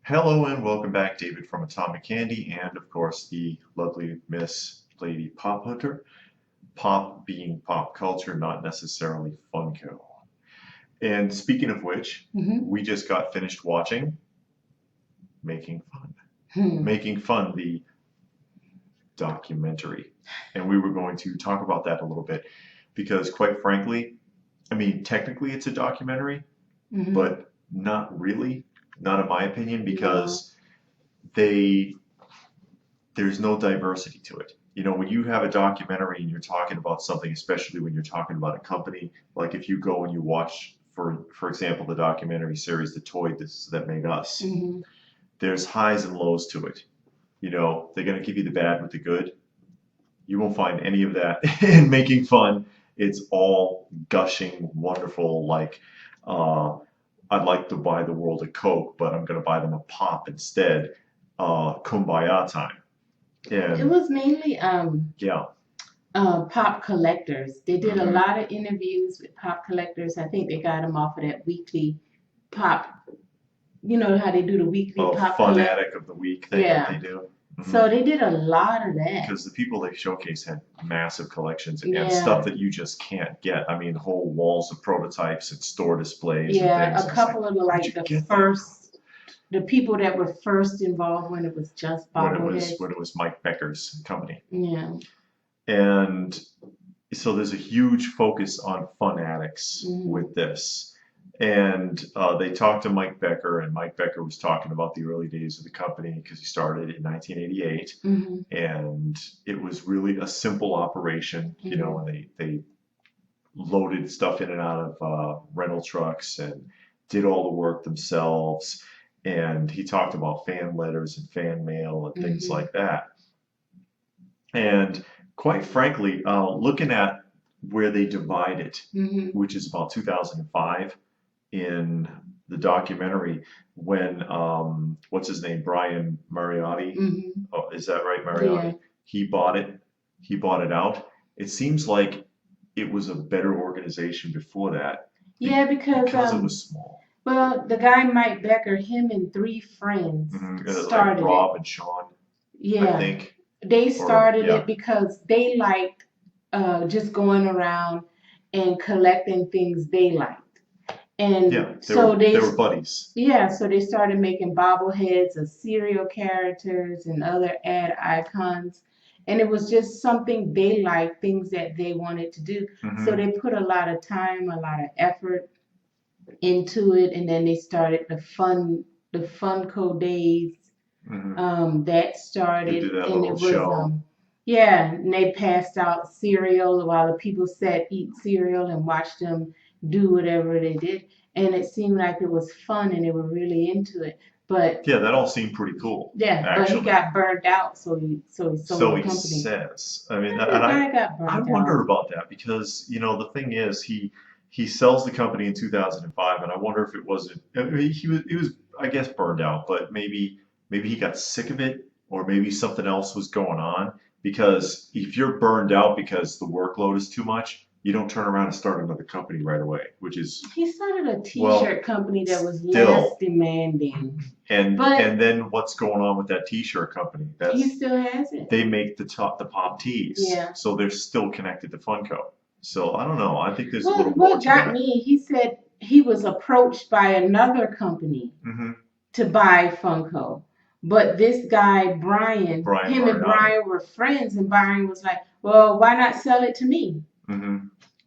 Hello and welcome back, David from Atomic Candy, and of course the lovely Miss Lady Pop Hunter. Pop being pop culture, not necessarily Funko. And speaking of which, Hmm. we just got finished watching Making Fun. Hmm. Making Fun, the documentary. And we were going to talk about that a little bit because, quite frankly, I mean, technically it's a documentary, Hmm. but not really, not in my opinion, No. because they there's no diversity to it. You know, when you have a documentary and you're talking about something, especially when you're talking about a company, like if you go and you watch, for example, the documentary series The Toy That Made Us, Hmm. there's highs and lows to it. You know, they're going to give you the bad with the good. You won't find any of that in Making Fun. It's all gushing, wonderful, like, uh, I'd like to buy the world a Coke, but I'm going to buy them a pop instead. Kumbaya time. It And was mainly yeah. pop collectors. They did a Hmm. lot of interviews with pop collectors. I think they got them off of that weekly pop. You know how they do the weekly A pop collect. fanatic of the week thing that they Yeah. do. Hmm. So they did a lot of that. Because the people they showcase had massive collections and stuff Yeah. that you just can't get. I mean, whole walls of prototypes and store displays and Yeah. things. A And it's like, couple of the where'd you like the get that from? first, the people that were first involved when it was just bobbleheads. When it was Mike Becker's company. Yeah. And so there's a huge focus on fun addicts Hmm. with this. And they talked to Mike Becker, and Mike Becker was talking about the early days of the company because he started in 1988, Hmm. and it was really a simple operation, you know, Hmm. and they loaded stuff in and out of rental trucks and did all the work themselves. And he talked about fan letters and fan mail and things Hmm. like that. And quite frankly, looking at where they divide it, Hmm. which is about 2005 in the documentary, when what's his name, Brian Mariotti, Hmm. oh, is that right, Yeah. Mariotti? He bought it. He bought it out. It seems like it was a better organization before that Yeah, because because it was small. well, the guy Mike Becker, him and three friends Like started it. Rob and Sean, I Yeah, think, they or started yeah, it because they liked just going around and collecting things they liked. yeah, And so they were buddies. yeah, so they started making bobbleheads of serial characters and other ad icons. And it was just something they liked, things that they wanted to do. So Hmm. they put a lot of time, a lot of effort into it, and then they started the Funko days. Hmm. That They started, did that and little it was show. yeah, and they passed out cereal while the people sat eat cereal and watched them do whatever they did, and it seemed like it was fun and they were really into it. But Yeah, that all seemed pretty cool, yeah, but he actually. got burned out, so he sold So the he company. says. I mean, And the guy got I burned wonder out. about that because you know the thing is he sells the company in 2005, and I wonder if it wasn't. I mean, he was I guess burned out, but maybe he got sick of it, or maybe something else was going on. Because if you're burned out because the workload is too much, you don't turn around and start another company right away, which is He started a well, t-shirt company that was less still. demanding, but And then what's going on with that T-shirt company? he That's still has it. they make the pop tees, Yeah. so they're still connected to Funko. So I don't know. I think there's a Well, little more what to got that. me, he said he was approached by another company Hmm. to buy Funko. But this guy, Brian, Brian him and Mariotti. Brian were friends, and Brian was like, well, why not sell it to me? Hmm.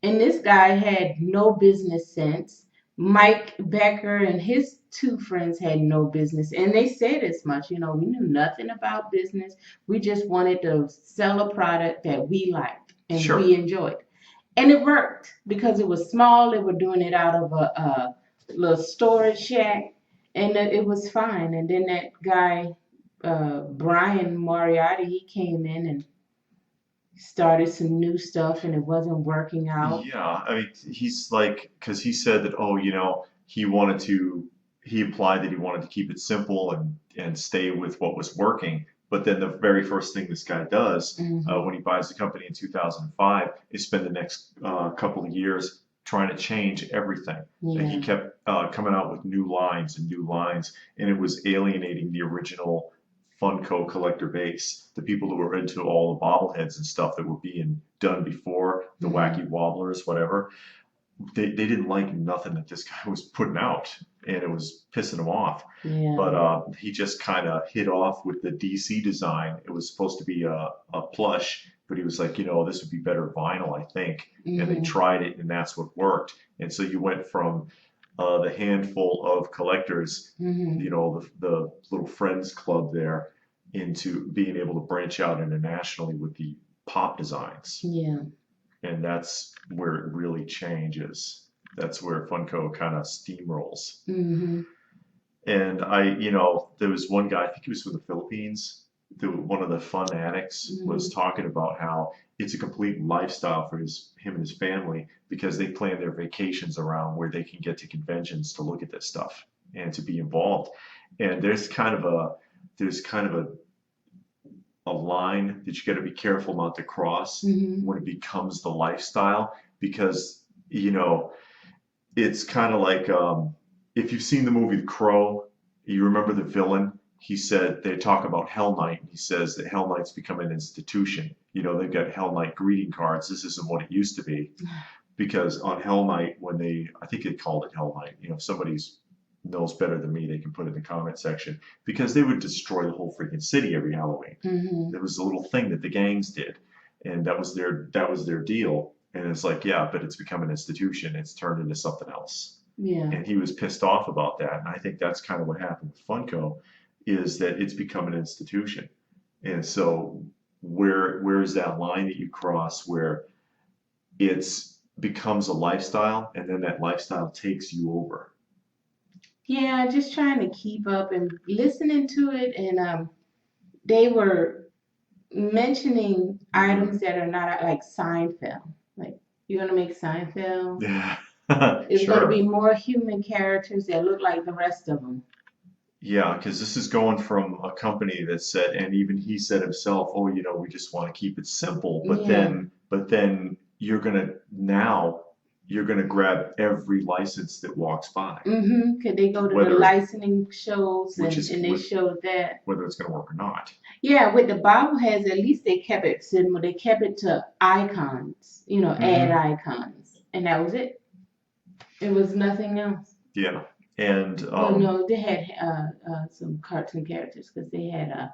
And this guy had no business sense. Mike Becker and his two friends had no business. And they said as much, we knew nothing about business. We just wanted to sell a product that we liked and we Sure. enjoyed. And it worked because it was small. They were doing it out of a little storage shack, and it was fine. And then that guy, Brian Moriarty, he came in and started some new stuff, and it wasn't working out. Yeah. I mean, he's like, because he said that, oh, you know, he implied that he wanted to keep it simple and stay with what was working. But then the very first thing this guy does Hmm. when he buys the company in 2005 is spend the next couple of years trying to change everything. And he Yeah. kept coming out with new lines and new lines, and it was alienating the original Funko collector base, the people that were into all the bobbleheads and stuff that were being done before, the Hmm. wacky wobblers, whatever. They didn't like nothing that this guy was putting out, and it was pissing them off. Yeah. But he just kind of hit off with the DC design. It was supposed to be a plush, but he was like, this would be better vinyl, I think. And they Hmm. tried it, and that's what worked. And so you went from the handful of collectors, Hmm. the little friends club there, into being able to branch out internationally with the pop designs. Yeah. And that's where it really changes. That's where Funko kind of steamrolls. Hmm. And there was one guy, I think he was from the Philippines. One of the fun addicts was Hmm. talking about how it's a complete lifestyle for him and his family because they plan their vacations around where they can get to conventions to look at this stuff and to be involved. And there's kind of a line that you got to be careful not to cross Hmm. when it becomes the lifestyle because it's kind of like if you've seen the movie The Crow, you remember the villain. He said they talk about Hell Knight, and he says that Hell Knight's become an institution. They've got Hell Knight greeting cards. This isn't what it used to be because on Hell Knight, I think they called it Hell Knight. If somebody's knows better than me, they can put it in the comment section because they would destroy the whole freaking city every Halloween. Hmm. There was a little thing that the gangs did, and that was their deal. And it's like, yeah, but it's become an institution. It's turned into something else. Yeah. And he was pissed off about that. And I think that's kind of what happened with Funko, is that it's become an institution. And so where is that line that you cross where it's becomes a lifestyle and then that lifestyle takes you over? Yeah, just trying to keep up and listening to it, and they were mentioning Hmm. items that are not like Seinfeld. Like you're gonna make Seinfeld. Yeah, It's gonna be sure. more human characters that look like the rest of them. Yeah, because this is going from a company that said, and even he said himself, oh, we just want to keep it simple. But Yeah. then you're gonna grab every license that walks by, Mm-hmm. Could they go to the whether licensing shows which and, is and they showed that? whether it's gonna work or not. Yeah, with the bobbleheads, at least they kept it simple. They kept it to icons, add Hmm. icons, and that was it. It was nothing else. Yeah, and Well, no, they had some cartoon characters because they had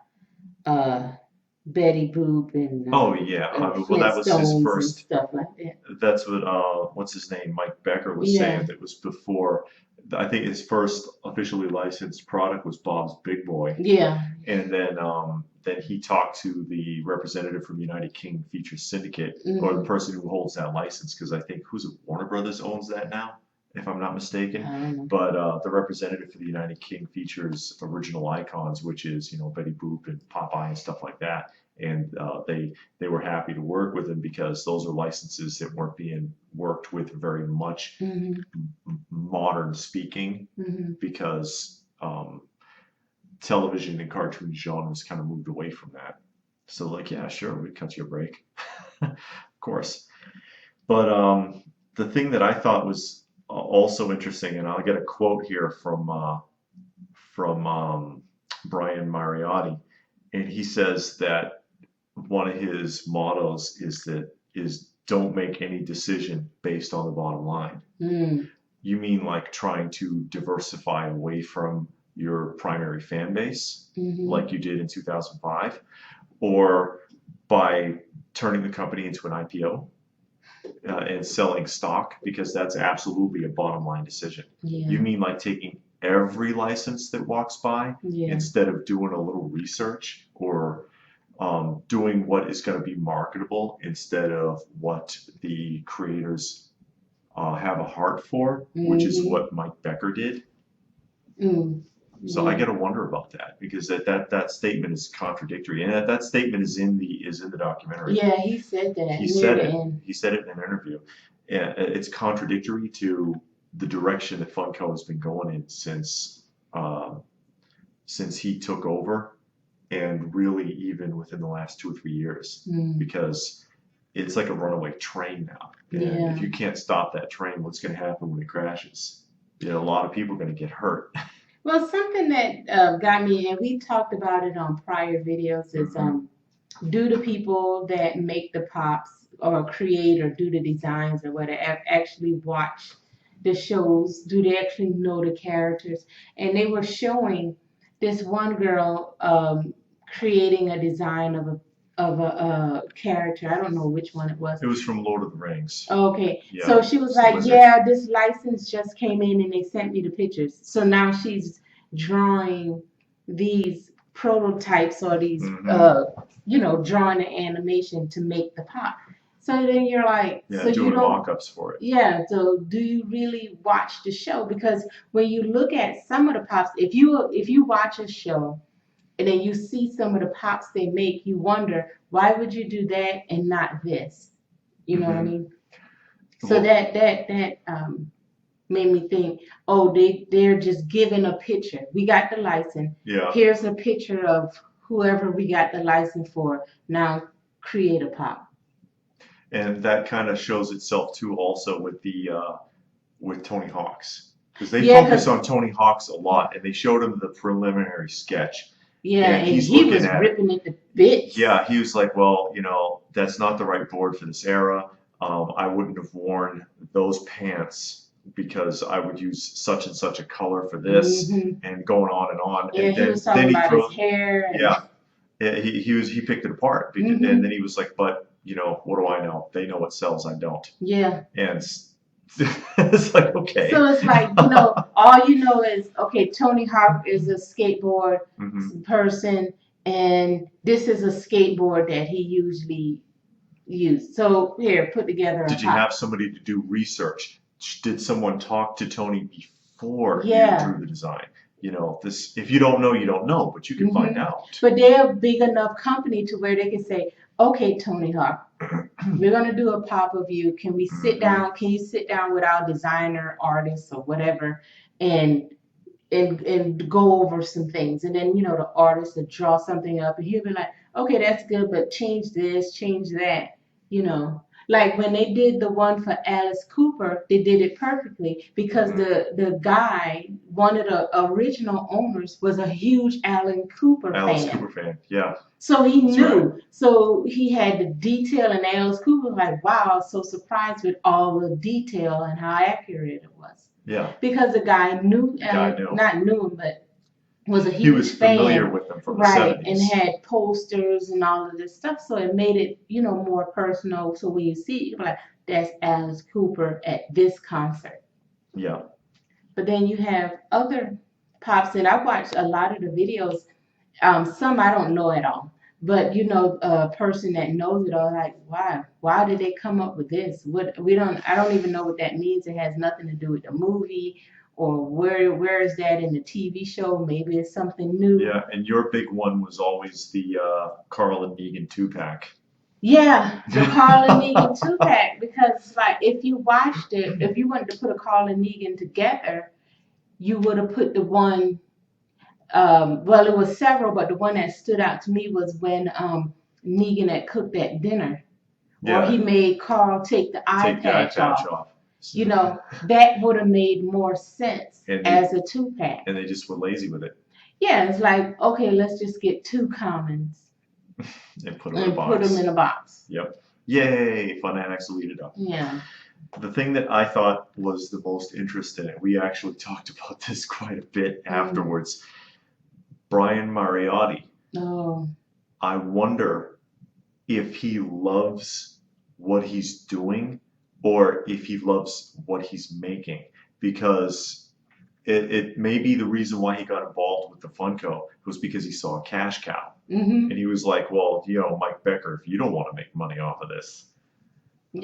Betty Boop and oh yeah, well that was his Flintstones and first. stuff like that. That's what what's his name, Mike Becker was saying. Yeah, That was before. I think his first officially licensed product was Bob's Big Boy. yeah. And then he talked to the representative from United King Features Syndicate, or the Hmm. person who holds that license, because I think who's it, Warner Brothers owns that now, if I'm not mistaken. I don't know. But the representative for the United King Features original icons, which is Betty Boop and Popeye and stuff like that, and they were happy to work with him because those are licenses that weren't being worked with very much Hmm. modern speaking Hmm. because television and cartoon genres kind of moved away from that. So like, yeah, sure, we'd cut you a break, of course. But the thing that I thought was also interesting, and I'll get a quote here from Brian Mariotti, and he says that one of his mottos is don't make any decision based on the bottom line. Mm. You mean like trying to diversify away from your primary fan base, Hmm. like you did in 2005, or by turning the company into an IPO and selling stock, because that's absolutely a bottom line decision. You Yeah. mean like taking every license that walks by Yeah. instead of doing a little research or doing what is going to be marketable instead of what the creators have a heart for, which is Hmm. what Mike Becker did. Mm. So I Yeah. got to wonder about that because that statement is contradictory, and that statement is in the documentary. Yeah, he said that He near said the it. end. He said it in an interview. And it's contradictory to the direction that Funko has been going in um, since he took over, and really even within the last 2 or 3 years, Mm. because it's like a runaway train now. And Yeah. if you can't stop that train, what's going to happen when it crashes? You know, a lot of people are going to get hurt. Well, something that got me, and we talked about it on prior videos, is do the people that make the pops or create or do the designs or whatever actually watch the shows? Do they actually know the characters? And they were showing this one girl creating a design of a character. I don't know which one it was. It was from Lord of the Rings. Okay, Yeah, so she was it's the like, wizard. "Yeah, this license just came in and they sent me the pictures." So now she's drawing these prototypes or these, drawing the animation to make the pop. So then you're like, Yeah, so you doing don't, mock-ups for it. yeah. So do you really watch the show? Because when you look at some of the pops, if you watch a show and then you see some of the pops they make, you wonder why would you do that and not this? You know what I mean? So Well, that made me think, oh, they're just giving a picture. We got the license. yeah, Here's a picture of whoever we got the license for. Now create a pop. and that kind of shows itself too also with the with Tony Hawk's, because they Yeah, focus cause on Tony Hawk's a lot, and they showed him the preliminary sketch, yeah, and and he's he looking was at it. ripping it to bits. Yeah, he was like, well, you know, that's not the right board for this era. I wouldn't have worn those pants because I would use such and such a color for this, and going on and on. Yeah, And he was then talking he about throws, his hair. And, yeah, yeah, he picked it apart, and then he was like, but you know, what do I know? They know what sells, I don't. yeah. And it's like, okay. So it's like, all you know is, okay, Tony Hawk is a skateboard person, and this is a skateboard that he usually used. So here, put together a Did you pop. have somebody to do research? Did someone talk to Tony before you Yeah. drew the design? You know, this, if you don't know, you don't know, but you can find out. But they're a big enough company to where they can say, okay, Tony Hawk, we're gonna do a pop of you. Can we sit down? Can you sit down with our designer, artist, or whatever, and go over some things? And then the artist will draw something up, and he'll be like, okay, that's good, but change this, change that. Like when they did the one for Alice Cooper, they did it perfectly because the guy, one of the original owners, was a huge Alice Cooper fan, yeah. So he That's knew. right. So he had the detail, and Alice Cooper was like, wow, I was so surprised with all the detail and how accurate it was. Yeah. Because the guy knew, not knew him, but was a huge fan. He was familiar with them from the 70s. And had posters and all of this stuff. So it made it, more personal. So when you see it, you're like, that's Alice Cooper at this concert. Yeah. But then you have other pops, and I watched a lot of the videos. Some I don't know at all. But a person that knows it all, like, why did they come up with this? I don't even know what that means. It has nothing to do with the movie, or where is that in the TV show? Maybe it's something new. Yeah, and your big one was always the Carl and Negan 2-pack. Yeah, the Carl and Negan 2-pack, because like if you watched it, if you wanted to put a Carl and Negan together, you would have put the one. Well, it was several, but the one that stood out to me was when Negan had cooked that dinner, or he made Carl take the eye patch off. That would have made more sense as a 2-pack. And they just were lazy with it. Yeah, it's like, okay, let's just get 2 commons and put them in a box. Yep. Yay! Fanatics will eat it up. Yeah. The thing that I thought was the most interesting, and we actually talked about this quite a bit afterwards, Brian Mariotti. Oh. I wonder if he loves what he's doing or if he loves what he's making, because it may be the reason why he got involved with the Funko was because he saw a cash cow. And he was like, well, Mike Becker, if you don't want to make money off of this,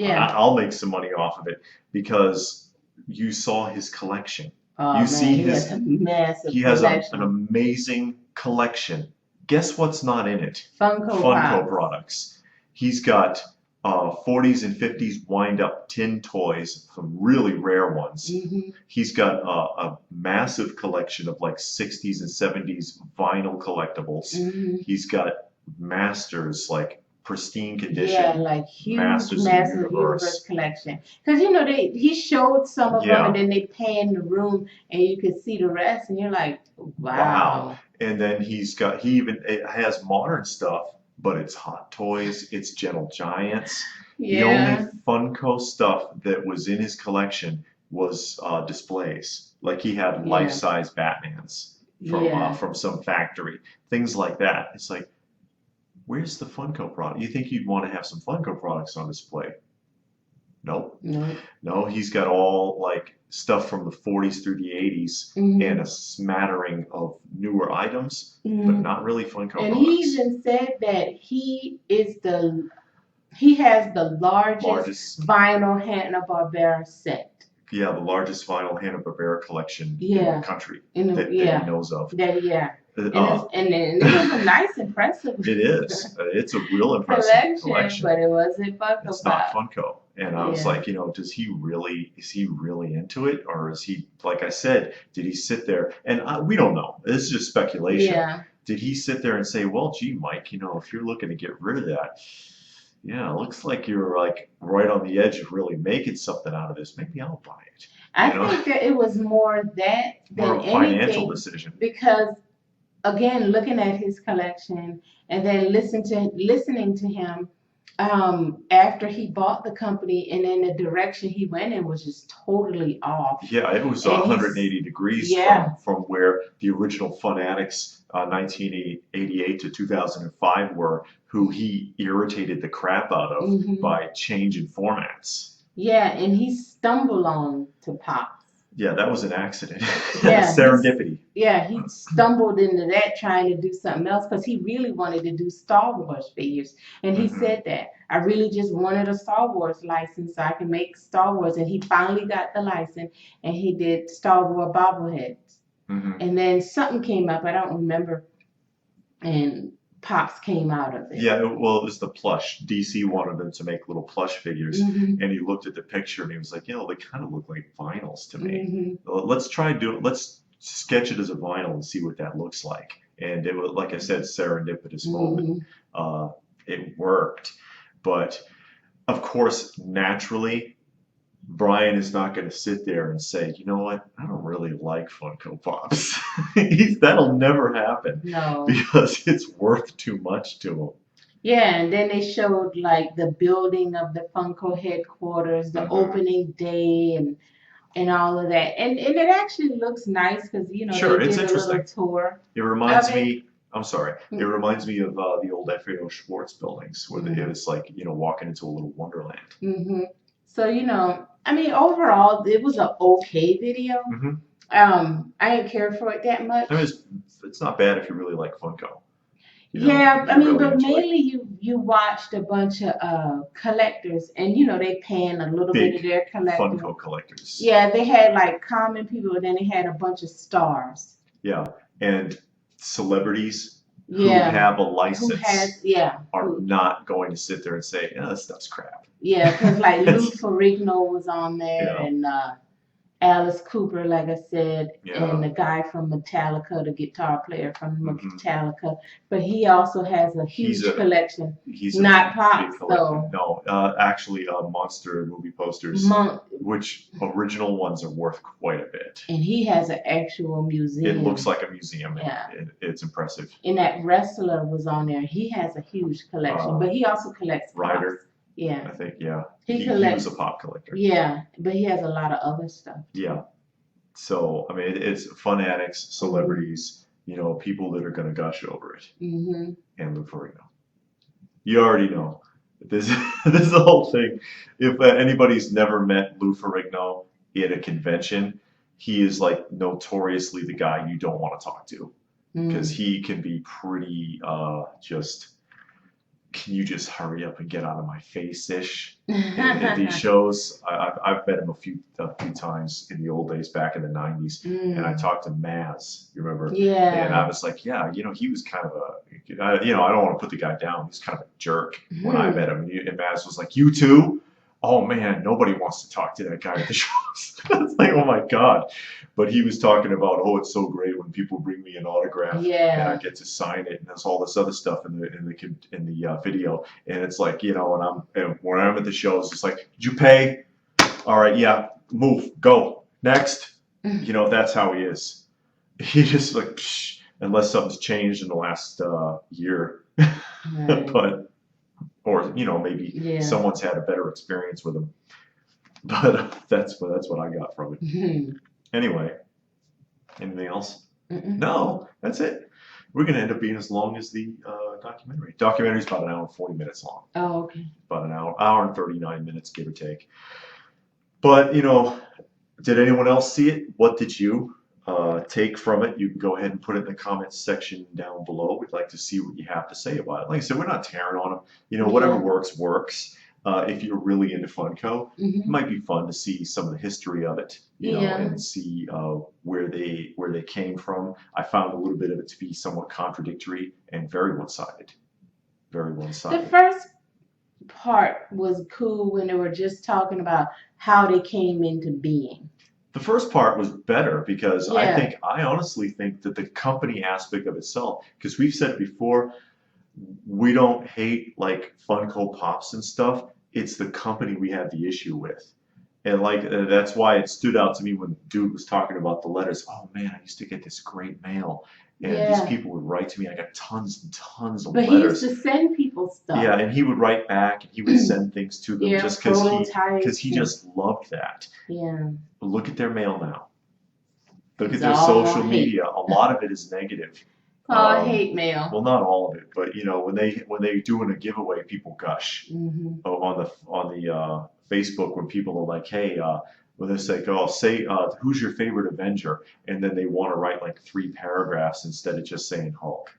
I'll make some money off of it, because you saw his collection. See he has a massive collection. An amazing collection. Guess what's not in it? Funko products. He's got 40s and 50s wind-up tin toys, some really rare ones. He's got a massive collection of like 60s and 70s vinyl collectibles. He's got masters like pristine Yeah, condition like huge, Masters of the massive universe Universe. collection. Because he showed some of them, and Yeah, then they panned the room, and you could see the rest, and you're like, wow. wow. And then he even it has modern stuff, but it's Hot Toys, it's Gentle Giants. The only Yeah, Funko stuff that was in his collection was displays. Like he had yeah, life-size Batmans yeah. from some factory, things like that. It's like, where's the Funko product? You think you'd want to have some Funko products on display? Nope. No. No, he's got all like stuff from the 40s through the 80s and Hmm. a smattering of newer items, but Hmm. not really Funko And he products. even said that he has the largest Largest, vinyl Hanna-Barbera set. yeah, the largest vinyl Hanna-Barbera collection in the Yeah, country yeah, that he knows of. yeah. And Uh, it was a nice, impressive it is. It's a real impressive collection, collection. but it wasn't Funko It's not Pop. Funko. And I was Yeah, like, is he really into it? Or is he, like I said, did he sit there? And we don't know. This is just speculation. yeah. Did he sit there and say, well, gee, Mike, if you're looking to get rid of that, yeah, it looks like you're like right on the edge of really making something out of this. Maybe I'll buy it. I You know, think that it was more that more than of a financial anything decision. because again, looking at his collection and then listening to him after he bought the company and then the direction he went in was just totally off. Yeah, it was And 180 degrees yeah, from where the original Fanatics 1988 to 2005 were, who he irritated the crap out of hmm, by changing formats. yeah, and he stumbled on to Pops. Yeah, that was an accident. Yeah, Serendipity. he stumbled into that trying to do something else because he really wanted to do Star Wars figures, and he Hmm. said that I really just wanted a Star Wars license so I can make Star Wars, and he finally got the license, and he did Star Wars bobbleheads, Hmm. and then something came up I don't remember, and Pops came out of it. Yeah, well, it was the plush. DC wanted them to make little plush figures, Hmm. and he looked at the picture and he was like, they kind of look like vinyls to me. Hmm. Let's sketch it as a vinyl and see what that looks like. And it was, like I said, serendipitous moment. Hmm. Uh, it worked, but of course, naturally, Brian is not going to sit there and say, you know what, I don't really like Funko Pops. That'll never happen No. because it's worth too much to him. Yeah, and then they showed like the building of the Funko headquarters, the Hmm. opening day, and all of that. And it actually looks nice because they Sure, it's did a little interesting. tour It of reminds it. me, I'm sorry, it reminds me of the old FAO Schwartz buildings where it was like, walking into a little wonderland. Mm-hmm. So I mean, overall, it was an okay video. Hmm. I didn't care for it that much. I mean, it's not bad if you really like Funko, Yeah, if I you're mean, really but into it. mainly you watched a bunch of collectors, and they pan a little bit of Big their collector. Funko collectors. Yeah, they had like common people, and then they had a bunch of stars. Yeah, and celebrities who Yeah, have a who license are who, not going to sit there and say, yeah, that stuff's crap. yeah, because like Lou It's, Ferrigno was on there, yeah, and Alice Cooper, like I said, and yeah. the guy from Metallica, the guitar player from Hmm. Metallica. But he also has a He's huge a collection. he's a Not big Pops collector. though. No, actually, monster movie posters, Monk, which original ones are worth quite a bit. and he has an actual It museum. looks like a museum. Yeah. It's impressive. And that wrestler was on there. He has a huge collection, but he also collects Pops. Ryder, Yeah. I think, yeah. He He collects. was a pop collector. Yeah, but he has a lot of other stuff. Yeah. So, I mean, it's fanatics, celebrities, people that are going to gush over it. Mm-hmm. And Lou Ferrigno. You already know. This, this is the whole thing. If anybody's never met Lou Ferrigno at a convention, he is like notoriously the guy you don't want to talk to because he can be pretty just, can you just hurry up and get out of my face-ish at these shows. I've met him a few times in the old days back in the 90s, and I talked to Maz, you remember? Yeah. And I was like, yeah, he was kind of I don't want to put the guy down. He's kind of a jerk when I met him. And Maz was like, you too? oh man, nobody wants to talk to that guy at the shows. It's like, oh my God. But he was talking about, oh, it's so great when people bring me an autograph and I Yeah. get to sign it, and there's all this other stuff in the video. And it's like, you know, when I'm at the shows, it's like, did you pay? All right, yeah, move, go, next. You know, that's how he is. He just like, psh, unless something's changed in the last year, Right. but or you know maybe Yeah. someone's had a better experience with him. But that's what I got from it. Anyway, anything else? No, that's it. We're gonna end up being as long as the documentary. Documentary's about an hour and 40 minutes long. Oh, okay. About an hour and 39 minutes, give or take. But you know, did anyone else see it? What did you take from it? You can go ahead and put it in the comments section down below. We'd like to see what you have to say about it. Like I said, we're not tearing on them. You know, whatever Yeah. works, works. If you're really into Funko, it Mhm. might be fun to see some of the history of it, you know, Yeah. and see where they came from. I found a little bit of it to be somewhat contradictory and very one-sided. Very The one-sided. first part was cool when they were just talking about how they came into being. The first part was better because Yeah. I honestly think that the company aspect of itself, because we've said it before, we don't hate like Funko Pops and stuff. It's the company we have the issue with. And like that's why it stood out to me when dude was talking about the letters. Oh man, I used to get this great mail, and these Yeah. people would write to me. I got tons and tons of But he used letters. to send people stuff. Yeah, and he would write back, and he would send things to them Yeah, just because prototypes he and- just loved that. Yeah. But look at their mail now. Look at It's their all social hate. media. A lot of it is negative. Oh, I hate mail. Well, not all of it, but you know, when they doing a giveaway, people gush. Mhm. Oh, on the Facebook when people are like, hey, when they say, oh, say who's your favorite Avenger, and then they want to write like 3 paragraphs instead of just saying Hulk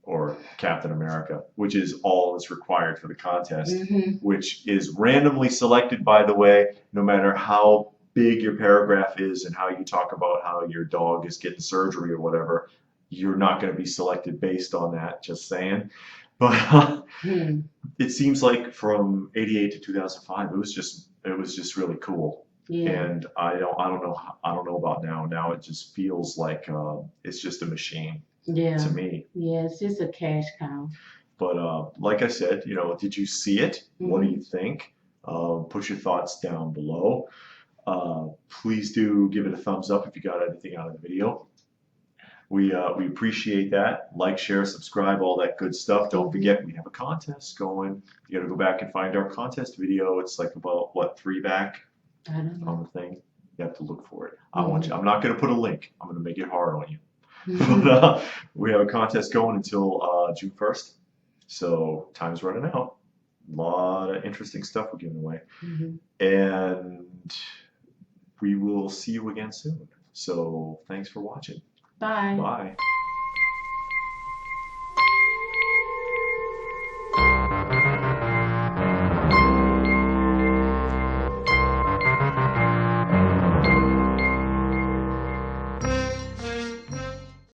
or Captain America, which is all that's required for the contest, Mhm. which is randomly selected, by the way, no matter how big your paragraph is and how you talk about how your dog is getting surgery or whatever. You're not going to be selected based on that, just saying. But it seems like from '88 to 2005, it was just really cool. Yeah. And I don't know about now. Now it just feels like it's just a machine Yeah. to me. Yeah, it's just a cash cow. But like I said, you know, did you see it? What do you think? Put your thoughts down below. Please do give it a thumbs up if you got anything out of the video. We appreciate that. Like, share, subscribe, all that good stuff. Don't forget, we have a contest going. You got to go back and find our contest video. It's like about, what, 3 back I don't know. on the thing. You have to look for it. I'm not going to put a link. I'm going to make it hard on you. But we have a contest going until June 1st. So time's running out. A lot of interesting stuff we're giving away. And we will see you again soon. So thanks for watching. Bye. Bye.